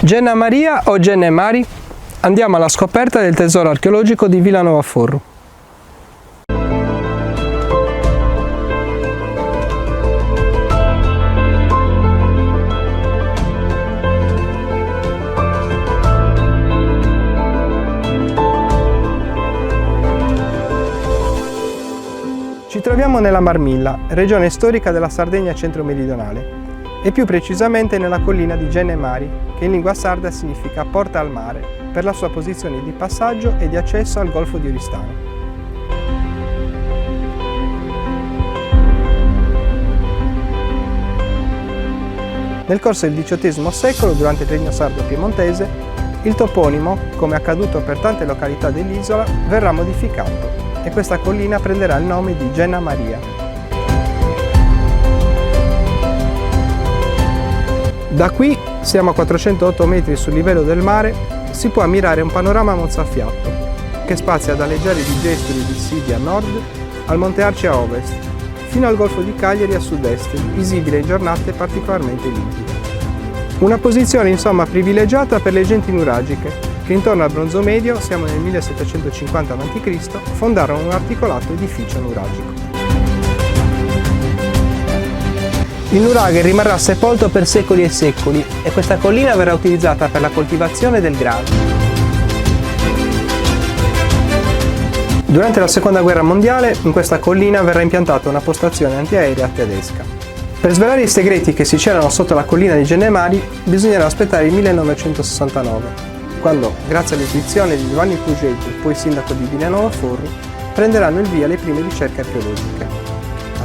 Genna Maria o Genna e Mari? Andiamo alla scoperta del tesoro archeologico di Villanova Forru. Ci troviamo nella Marmilla, regione storica della Sardegna centro-meridionale, e più precisamente nella collina di Genna e Mari, che in lingua sarda significa porta al mare, per la sua posizione di passaggio e di accesso al Golfo di Oristano. Nel corso del XVIII secolo, durante il Regno Sardo Piemontese, il toponimo, come accaduto per tante località dell'isola, verrà modificato e questa collina prenderà il nome di Genna Maria. Da qui, siamo a 408 metri sul livello del mare, si può ammirare un panorama mozzafiato, che spazia dalle giare di Gesturi e di Sidi a nord, al Monte Arci a ovest, fino al Golfo di Cagliari a sud-est, visibile in giornate particolarmente limpide. Una posizione insomma privilegiata per le genti nuragiche, che intorno al Bronzo Medio, siamo nel 1750 a.C., fondarono un articolato edificio nuragico. Il nuraghe rimarrà sepolto per secoli e secoli e questa collina verrà utilizzata per la coltivazione del grano. Durante la Seconda Guerra Mondiale in questa collina verrà impiantata una postazione antiaerea tedesca. Per svelare i segreti che si celano sotto la collina di Genna e Mari bisognerà aspettare il 1969, quando, grazie all'intuizione di Giovanni Pugetti, poi sindaco di Villanova Forru, prenderanno il via le prime ricerche archeologiche.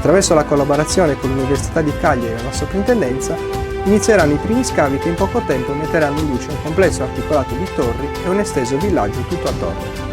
Attraverso la collaborazione con l'Università di Cagliari e la Soprintendenza, inizieranno i primi scavi che in poco tempo metteranno in luce un complesso articolato di torri e un esteso villaggio tutto attorno.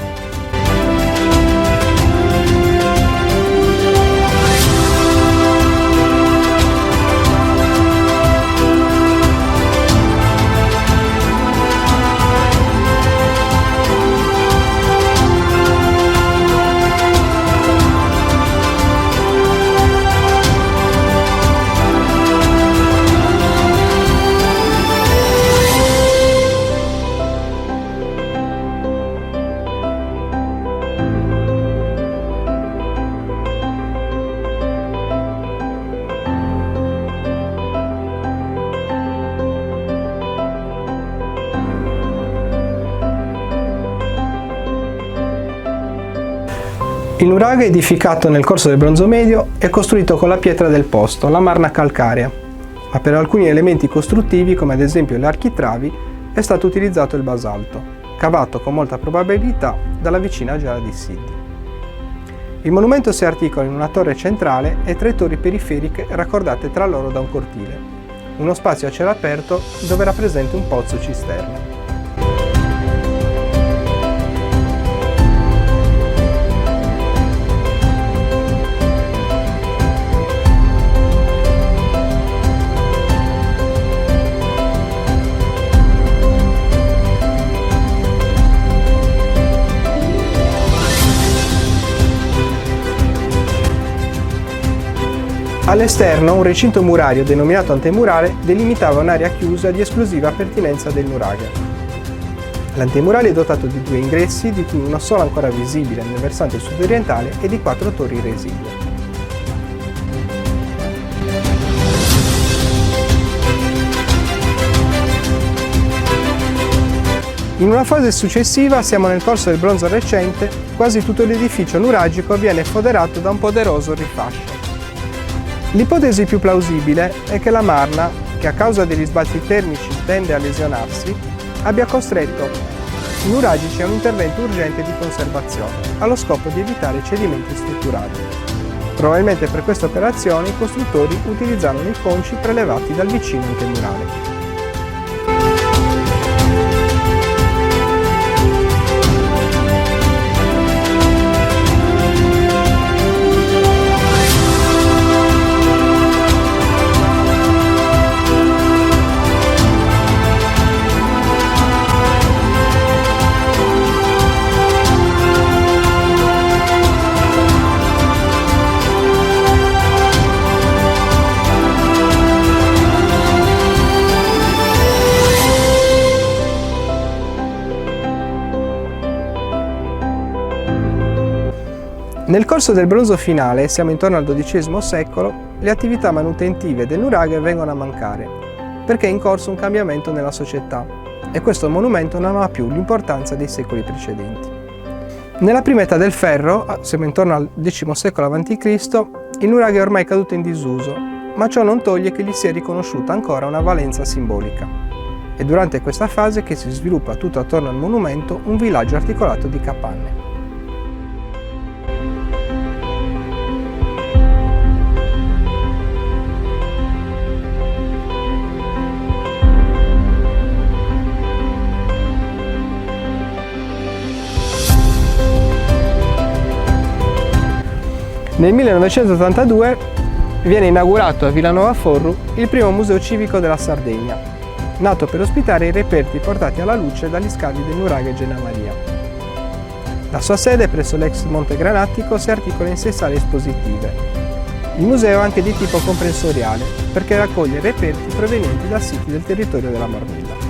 Il nuraghe, edificato nel corso del Bronzo Medio, è costruito con la pietra del posto, la marna calcarea, ma per alcuni elementi costruttivi, come ad esempio le architravi, è stato utilizzato il basalto, cavato con molta probabilità dalla vicina giara di Sidi. Il monumento si articola in una torre centrale e tre torri periferiche raccordate tra loro da un cortile, uno spazio a cielo aperto dove era presente un pozzo cisterna. All'esterno un recinto murario denominato antemurale delimitava un'area chiusa di esclusiva pertinenza del nuraghe. L'antemurale è dotato di due ingressi, di cui uno solo ancora visibile nel versante sudorientale e di 4 torri residue. In una fase successiva, siamo nel corso del Bronzo recente, quasi tutto l'edificio nuragico viene foderato da un poderoso rifascio. L'ipotesi più plausibile è che la marna, che a causa degli sbalzi termici tende a lesionarsi, abbia costretto i nuragici a un intervento urgente di conservazione, allo scopo di evitare cedimenti strutturali. Probabilmente per questa operazione i costruttori utilizzarono i conci prelevati dal vicino antemurale. Nel corso del bronzo finale, siamo intorno al XII secolo, le attività manutentive del nuraghe vengono a mancare, perché è in corso un cambiamento nella società e questo monumento non ha più l'importanza dei secoli precedenti. Nella prima età del ferro, siamo intorno al X secolo a.C., il nuraghe è ormai caduto in disuso, ma ciò non toglie che gli sia riconosciuta ancora una valenza simbolica. È durante questa fase che si sviluppa tutto attorno al monumento un villaggio articolato di capanne. Nel 1982 viene inaugurato a Villanova Forru il primo museo civico della Sardegna, nato per ospitare i reperti portati alla luce dagli scavi del nuraghe Gennà Maria. La sua sede presso l'ex Monte Granatico si articola in 6 sale espositive. Il museo è anche di tipo comprensoriale perché raccoglie reperti provenienti da siti del territorio della Marmella.